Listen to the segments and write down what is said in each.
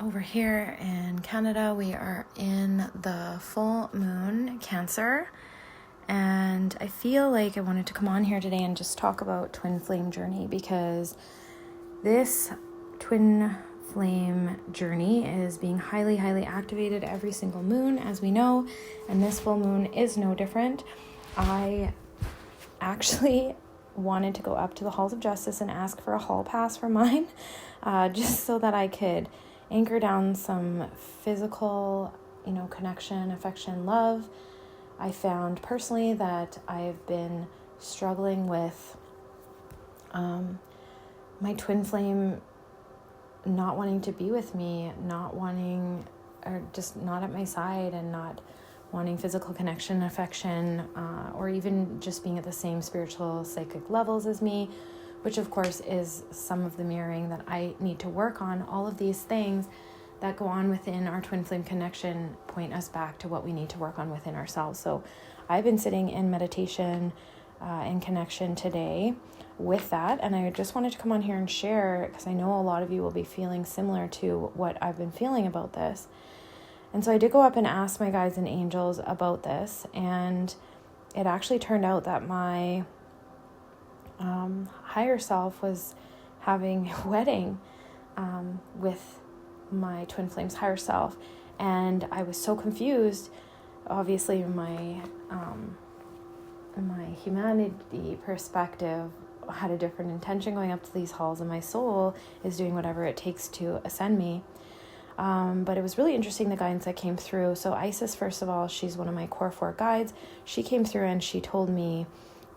Over here in Canada, we are in the full moon Cancer, and I feel like I wanted to come on here today and just talk about twin flame journey, because this twin flame journey is being highly activated every single moon, as we know, and this full moon is no different. I actually wanted to go up to the halls of justice and ask for a hall pass for mine, just so that I could anchor down some physical, connection, affection, love. I found personally that I've been struggling with my twin flame not wanting to be with me, not wanting, or just not at my side, and not wanting physical connection, affection, or even just being at the same spiritual, psychic levels as me, which of course is some of the mirroring that I need to work on. All of these things that go on within our twin flame connection point us back to what we need to work on within ourselves. So I've been sitting in meditation and connection today with that, and I just wanted to come on here and share, because I know a lot of you will be feeling similar to what I've been feeling about this. And so I did go up and ask my guides and angels about this, and it actually turned out that my higher self was having a wedding with my twin flame's higher self, and I was so confused. Obviously, my humanity perspective had a different intention going up to these halls, and my soul is doing whatever it takes to ascend me. But it was really interesting, the guidance that came through. So Isis, first of all, she's one of my core 4 guides. She came through and she told me,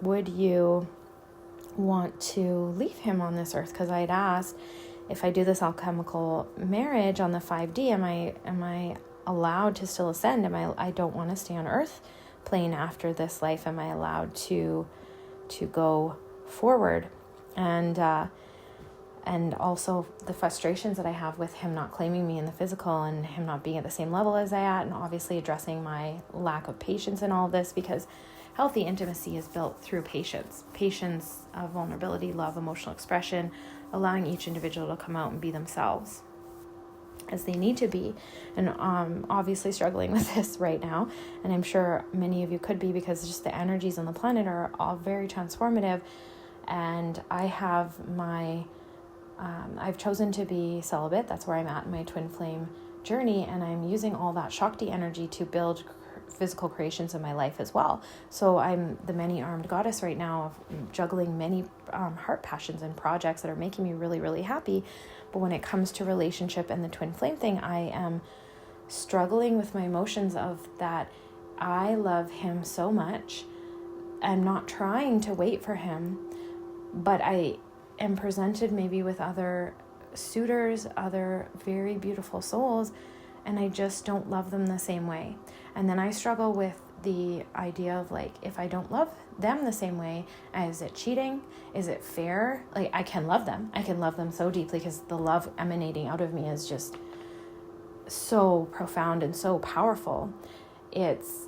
would you want to leave him on this earth? Because I had asked, if I do this alchemical marriage on the 5D, am I allowed to still ascend? I don't want to stay on earth plane after this life. Am I allowed to go forward? And also the frustrations that I have with him not claiming me in the physical, and him not being at the same level as I at, and obviously addressing my lack of patience in all of this, because healthy intimacy is built through patience of vulnerability, love, emotional expression, allowing each individual to come out and be themselves as they need to be. And obviously struggling with this right now, and I'm sure many of you could be, because just the energies on the planet are all very transformative. And I have I've chosen to be celibate. That's where I'm at in my twin flame journey, and I'm using all that Shakti energy to build physical creations in my life as well. So I'm the many-armed goddess right now, of juggling many heart passions and projects that are making me really happy. But when it comes to relationship and the twin flame thing, I am struggling with my emotions of that. I love him so much. I'm not trying to wait for him, but I am presented maybe with other suitors, other very beautiful souls, and I just don't love them the same way. And then I struggle with the idea of, like, if I don't love them the same way, is it cheating? Is it fair? Like, I can love them so deeply, because the love emanating out of me is just so profound and so powerful. It's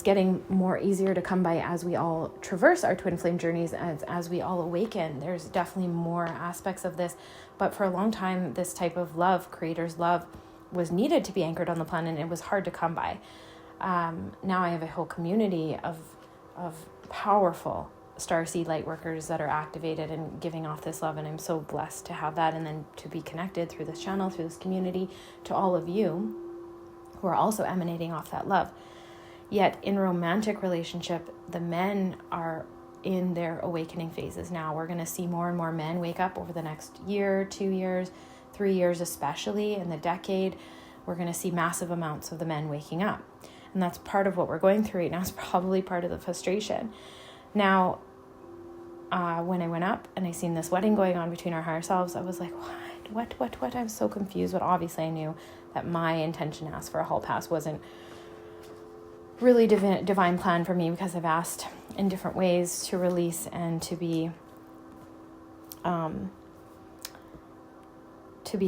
getting more easier to come by as we all traverse our twin flame journeys, as we all awaken. There's definitely more aspects of this, but for a long time, this type of love, creator's love, was needed to be anchored on the planet, and it was hard to come by. Now I have a whole community of powerful starseed light workers that are activated and giving off this love, and I'm so blessed to have that, and then to be connected through this channel, through this community, to all of you who are also emanating off that love. Yet in romantic relationship, the men are in their awakening phases now. We're going to see more and more men wake up over the next year, 2 years, 3 years, especially in the decade. We're going to see massive amounts of the men waking up. And that's part of what we're going through right now. It's probably part of the frustration. Now, when I went up and I seen this wedding going on between our higher selves, I was like, what? I'm so confused. But obviously I knew that my intention to ask for a hall pass wasn't really divine plan for me, because I've asked in different ways to release and to be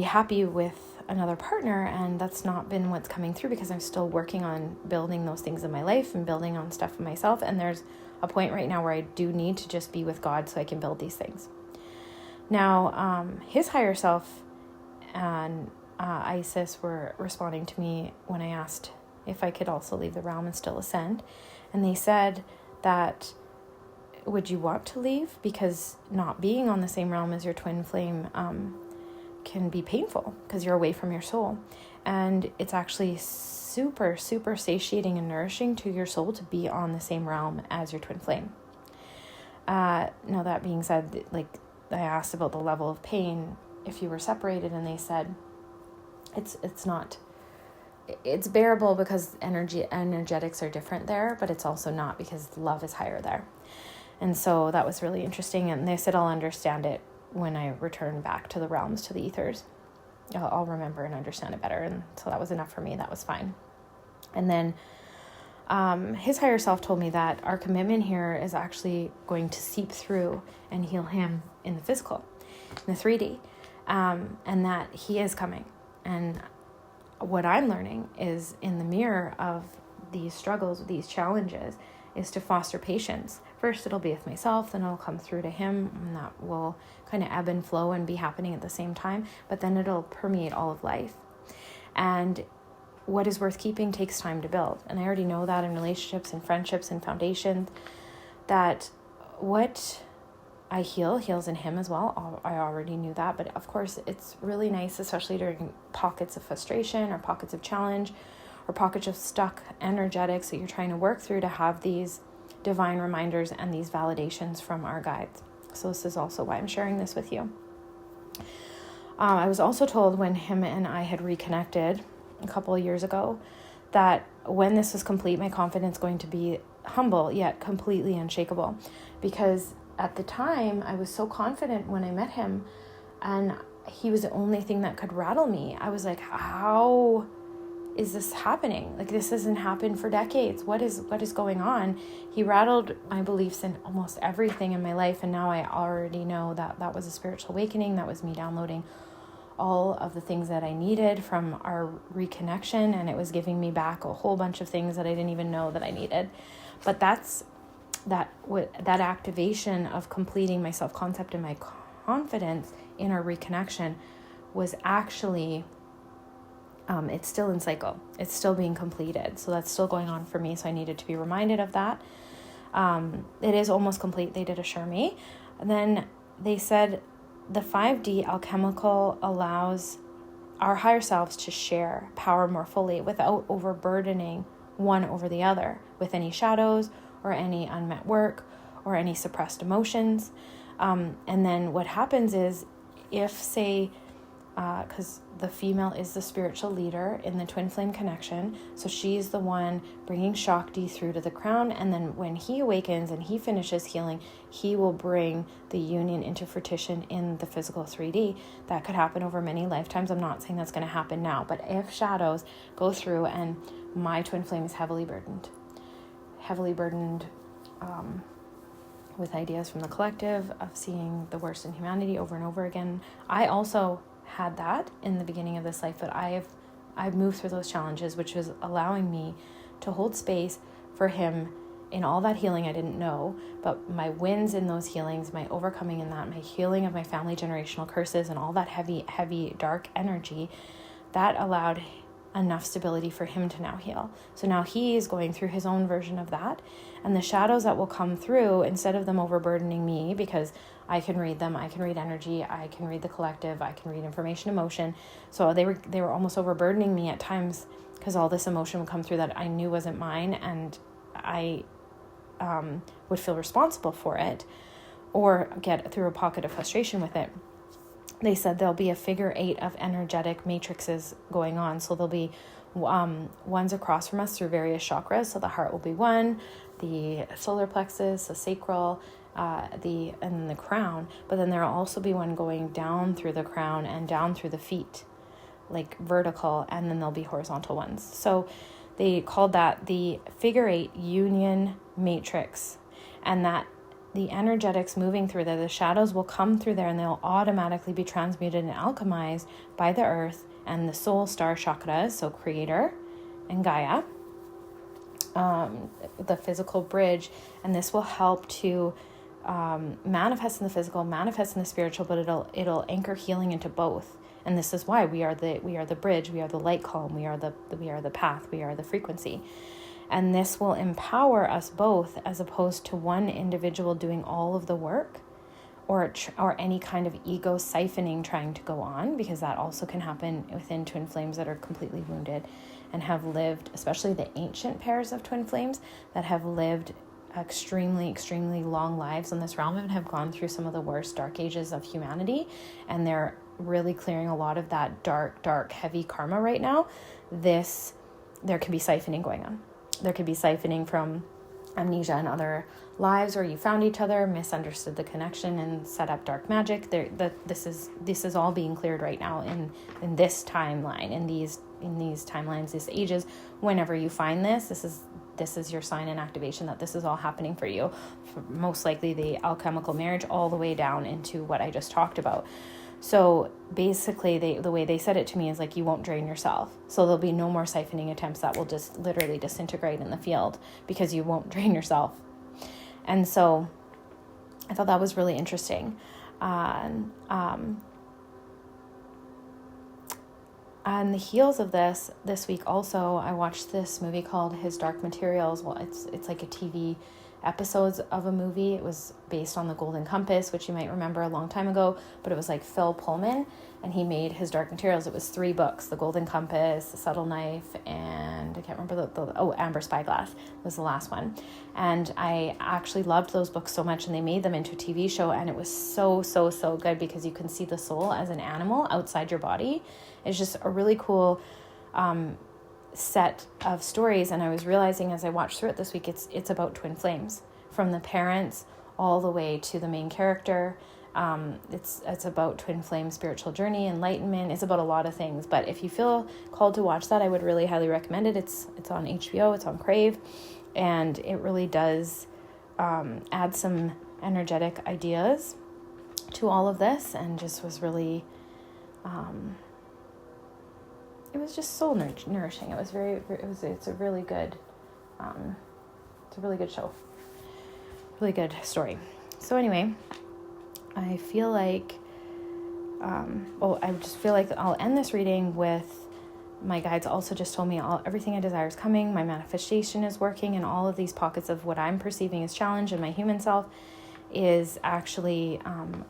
happy with another partner, and that's not been what's coming through, because I'm still working on building those things in my life and building on stuff in myself. And there's a point right now where I do need to just be with God so I can build these things. Now, his higher self and Isis were responding to me when I asked if I could also leave the realm and still ascend. And they said that, would you want to leave? Because not being on the same realm as your twin flame can be painful because you're away from your soul. And it's actually super, super satiating and nourishing to your soul to be on the same realm as your twin flame. Now, that being said, like, I asked about the level of pain if you were separated, and they said it's bearable because energetics are different there, but it's also not because love is higher there. And so that was really interesting. And they said, I'll understand it when I return back to the realms, to the ethers. I'll remember and understand it better. And so that was enough for me. That was fine. And then his higher self told me that our commitment here is actually going to seep through and heal him in the physical, in the 3D, and that he is coming. And what I'm learning is, in the mirror of these struggles, these challenges, is to foster patience. First, it'll be with myself, then it'll come through to him, and that will kind of ebb and flow and be happening at the same time, but then it'll permeate all of life. And what is worth keeping takes time to build. And I already know that in relationships and friendships and foundations, that what I heals in him as well. I already knew that, but of course it's really nice, especially during pockets of frustration or pockets of challenge or pockets of stuck energetics that you're trying to work through, to have these divine reminders and these validations from our guides. So this is also why I'm sharing this with you. I was also told when him and I had reconnected a couple of years ago that when this was complete, my confidence going to be humble yet completely unshakable, because at the time I was so confident when I met him, and he was the only thing that could rattle me. I was like, how is this happening? Like, this hasn't happened for decades. What is going on? He rattled my beliefs in almost everything in my life, and now I already know that that was a spiritual awakening. That was me downloading all of the things that I needed from our reconnection, and it was giving me back a whole bunch of things that I didn't even know that I needed. But that activation of completing my self-concept and my confidence in our reconnection was actually, it's still in cycle. It's still being completed. So that's still going on for me. So I needed to be reminded of that. It is almost complete. They did assure me. And then they said the 5D alchemical allows our higher selves to share power more fully without overburdening one over the other with any shadows or any unmet work or any suppressed emotions. And then what happens is, if, say, because the female is the spiritual leader in the twin flame connection, so she's the one bringing Shakti through to the crown, and then when he awakens and he finishes healing, he will bring the union into fruition in the physical 3D. That could happen over many lifetimes. I'm not saying that's going to happen now, but if shadows go through and my twin flame is heavily burdened with ideas from the collective of seeing the worst in humanity over and over again. I also had that in the beginning of this life, but I've moved through those challenges, which was allowing me to hold space for him in all that healing I didn't know, but my wins in those healings, my overcoming in that, my healing of my family generational curses and all that heavy dark energy, that allowed enough stability for him to now heal. So now he is going through his own version of that, and the shadows that will come through, instead of them overburdening me, because I can read them, I can read energy, I can read the collective, I can read information, emotion. So they were almost overburdening me at times, because all this emotion would come through that I knew wasn't mine, and I would feel responsible for it or get through a pocket of frustration with it. They said there'll be a figure 8 of energetic matrices going on. So there'll be ones across from us through various chakras. So the heart will be one, the solar plexus, the sacral, and the crown. But then there'll also be one going down through the crown and down through the feet, like vertical, and then there'll be horizontal ones. So they called that the figure 8 union matrix, and that the energetics moving through there, the shadows will come through there, and they'll automatically be transmuted and alchemized by the earth and the soul star chakras, so creator and Gaia, the physical bridge. And this will help to manifest in the physical, manifest in the spiritual, but it'll anchor healing into both. And this is why we are the bridge, we are the light column, we are the path, we are the frequency. And this will empower us both, as opposed to one individual doing all of the work, or any kind of ego siphoning trying to go on, because that also can happen within twin flames that are completely wounded and have lived, especially the ancient pairs of twin flames that have lived extremely, extremely long lives in this realm and have gone through some of the worst dark ages of humanity. And they're really clearing a lot of that dark, heavy karma right now. There can be siphoning going on. There could be siphoning from amnesia and other lives where you found each other, misunderstood the connection, and set up dark magic. This is all being cleared right now in this timeline, in these timelines, these ages. Whenever you find this is your sign and activation that this is all happening for you. Most likely the alchemical marriage, all the way down into what I just talked about. So basically, the way they said it to me is like, you won't drain yourself. So there'll be no more siphoning attempts that will just literally disintegrate in the field, because you won't drain yourself. And so I thought that was really interesting. On the heels of this week also, I watched this movie called His Dark Materials. Well, it's like a TV episodes of a movie. It was based on The Golden Compass, which you might remember a long time ago, but it was like Phil Pullman, and he made His Dark Materials. It was 3 books: The Golden Compass, The Subtle Knife, and I can't remember Amber Spyglass was the last one. And I actually loved those books so much, and they made them into a TV show, and it was so good, because you can see the soul as an animal outside your body. It's just a really cool set of stories. And I was realizing as I watched through it this week, it's about twin flames, from the parents all the way to the main character. It's about twin flame spiritual journey, enlightenment. It's about a lot of things. But if you feel called to watch that, I would really highly recommend it. It's on HBO, it's on Crave, and it really does add some energetic ideas to all of this, and just was really it was just soul nourishing. It was it's a really good show, really good story. So anyway, I feel like I just feel like I'll end this reading with, my guides also just told me everything I desire is coming, my manifestation is working, and all of these pockets of what I'm perceiving as challenge in my human self is actually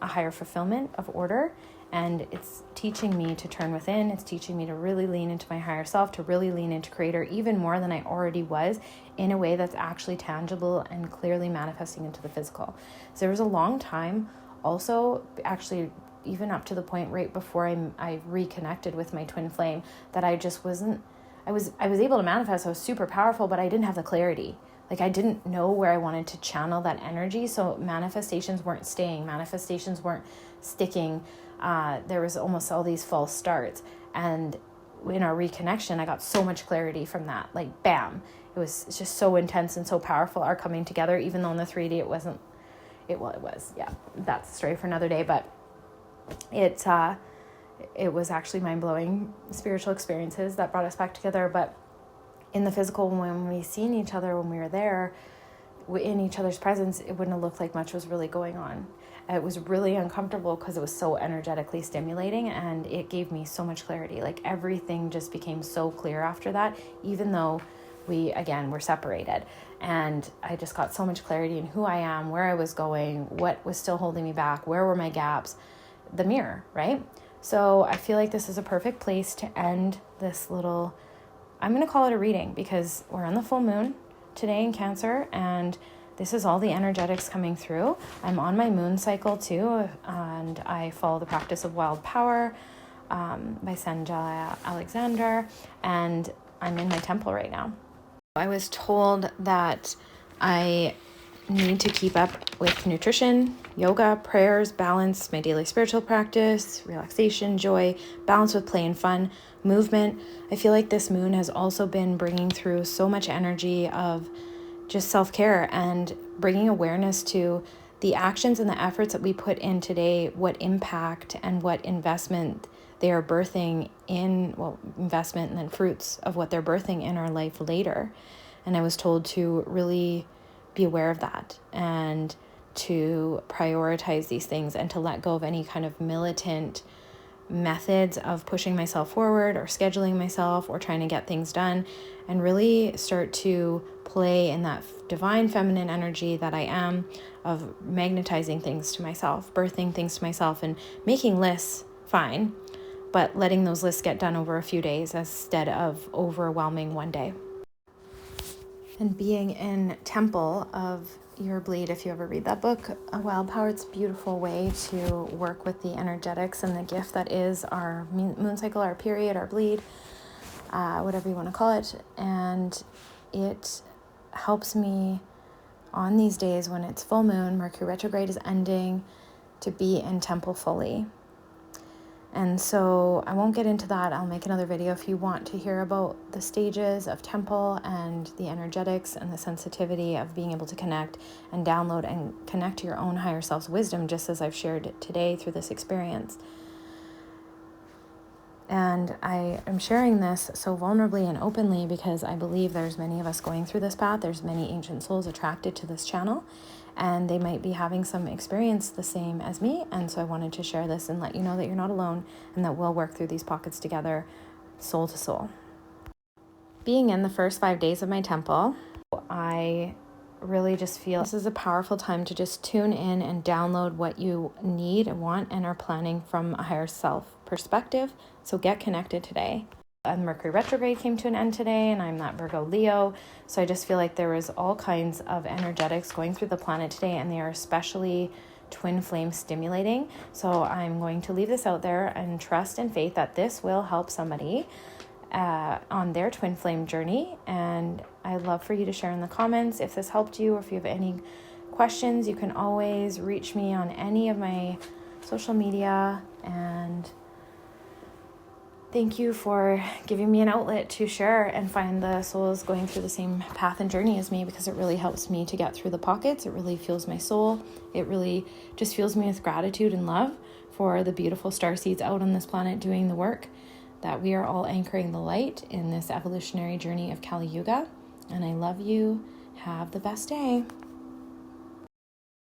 a higher fulfillment of order. And it's teaching me to turn within. It's teaching me to really lean into my higher self, to really lean into creator even more than I already was, in a way that's actually tangible and clearly manifesting into the physical. So there was a long time also, actually even up to the point right before I reconnected with my twin flame, that I just wasn't, I was able to manifest. I was super powerful, but I didn't have the clarity. Like, I didn't know where I wanted to channel that energy. So manifestations weren't staying. Manifestations weren't sticking. There was almost all these false starts. And in our reconnection, I got so much clarity from that. Like, bam. It's just so intense and so powerful, our coming together, even though in the 3D it wasn't. It was. Yeah, that's a story for another day. But it was actually mind-blowing spiritual experiences that brought us back together. But in the physical, when we seen each other, when we were there in each other's presence, it wouldn't have looked like much was really going on. It was really uncomfortable because it was so energetically stimulating, and it gave me so much clarity. Like, everything just became so clear after that, even though we, again, were separated. And I just got so much clarity in who I am, where I was going, what was still holding me back, where were my gaps, the mirror, right? So I feel like this is a perfect place to end this little, I'm going to call it a reading, because we're on the full moon today in Cancer, and this is all the energetics coming through. I'm on my moon cycle too, and I follow the practice of Wild Power by Sanjay Alexander, and I'm in my temple right now. I was told that I need to keep up with nutrition, yoga, prayers, balance, my daily spiritual practice, relaxation, joy, balance with play and fun, movement. I feel like this moon has also been bringing through so much energy of just self-care and bringing awareness to the actions and the efforts that we put in today, what impact and what investment they are birthing in, well, investment and then fruits of what they're birthing in our life later. And I was told to really be aware of that and to prioritize these things and to let go of any kind of militant methods of pushing myself forward or scheduling myself or trying to get things done, and really start to play in that divine feminine energy that I am, of magnetizing things to myself, birthing things to myself, and making lists, fine, but letting those lists get done over a few days instead of overwhelming one day. And being in Temple of Your Bleed, if you ever read that book, A Wild Power, it's a beautiful way to work with the energetics and the gift that is our moon cycle, our period, our bleed, whatever you want to call it. And it helps me on these days when it's full moon, Mercury retrograde is ending, to be in Temple fully. And so I won't get into that. I'll make another video if you want to hear about the stages of Temple and the energetics and the sensitivity of being able to connect and download and connect to your own higher self's wisdom, just as I've shared today through this experience. And I am sharing this so vulnerably and openly because I believe there's many of us going through this path. There's many ancient souls attracted to this channel, and they might be having some experience the same as me. And so I wanted to share this and let you know that you're not alone and that we'll work through these pockets together, soul to soul. Being in the first 5 days of my Temple, I really just feel this is a powerful time to just tune in and download what you need and want and are planning from a higher self perspective. So get connected today. And Mercury retrograde came to an end today, and I'm that Virgo Leo. So I just feel like there was all kinds of energetics going through the planet today, and they are especially twin flame stimulating. So I'm going to leave this out there and trust and faith that this will help somebody on their twin flame journey. And I'd love for you to share in the comments if this helped you, or if you have any questions. You can always reach me on any of my social media. And thank you for giving me an outlet to share and find the souls going through the same path and journey as me, because it really helps me to get through the pockets. It really fuels my soul. It really just fills me with gratitude and love for the beautiful starseeds out on this planet doing the work, that we are all anchoring the light in this evolutionary journey of Kali Yuga. And I love you. Have the best day.